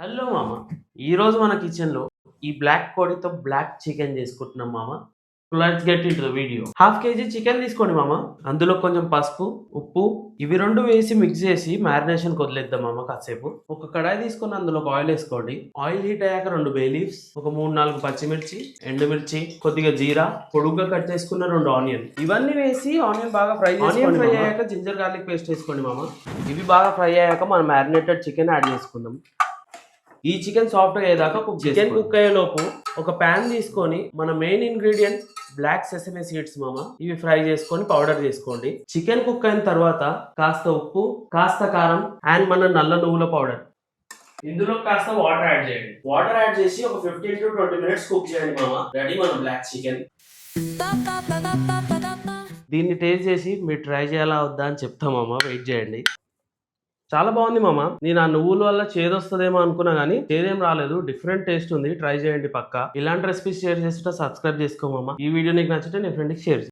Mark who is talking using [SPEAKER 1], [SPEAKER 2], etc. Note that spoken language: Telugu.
[SPEAKER 1] హలో మామ, ఈరోజు మన కిచెన్లో ఈ బ్లాక్ కోడితో బ్లాక్ చికెన్ చేసుకుంటున్నాం మామ. Let's get in the video. Half KG chicken తీసుకోండి మామ. అందులో కొంచెం పసుపు, ఉప్పు ఇవి రెండు వేసి మిక్స్ చేసి మ్యారినేషన్ వదిలేద్దాం మామ కాసేపు. ఒక కడాయి తీసుకొని అందులో ఒక ఆయిల్ వేసుకోండి. ఆయిల్ హీట్ అయ్యాక 2 బే లీవ్స్, ఒక 3-4 పచ్చిమిర్చి, ఎండుమిర్చి, కొద్దిగా జీరా, పొడుగ్గా కట్ చేసుకున్న 2 ఆనియన్, ఇవన్నీ వేసి ఆనియన్ బాగా ఫ్రై చేసుకోండి. ఫ్రై అయ్యాక జింజర్ గార్లిక్ పేస్ట్ వేసుకోండి మామ. ఇవి బాగా ఫ్రై అయ్యాక మనం మ్యారినేటెడ్ చికెన్ యాడ్ చేసుకుందాం. ఈ చికెన్ సాఫ్ట్ అయ్యేదాకా చికెన్ కుక్ అయ్యేలోపు ఒక ప్యాన్ తీసుకొని మన main ingredient black sesame seeds మామ, ఇవి ఫ్రై చేసుకొని పౌడర్ చేసుకోండి. చికెన్ కుక్ అయిన తర్వాత కాస్త ఉప్పు, కాస్త కారం అండ్ మన నల్ల నువ్వుల పౌడర్, ఇందులో కాస్త వాటర్ యాడ్ చేయండి. వాటర్ యాడ్ చేసి ఒక 15 to 20 మినిట్స్ కుక్ చేయండి మామ. రెడీ మన బ్లాక్ చికెన్. దీన్ని టేస్ట్ చేసి మీరు ట్రై చేయాలా వద్దా అని చెప్తా మామ, వెయిట్ చేయండి. చాలా బాగుంది మామ. నేను ఆ నువ్వుల వల్ల చేదొస్తుందేమో అనుకున్నా కానీ చేదేం రాలేదు. డిఫరెంట్ టేస్ట్ ఉంది. ట్రై చేయండి పక్కా. ఇలాంటి రెసిపీస్ షేర్ చేస్తుంటే సబ్స్క్రైబ్ చేసుకో మామ. ఈ వీడియో నీకు నచ్చితే నీ ఫ్రెండ్కి షేర్ చేయి.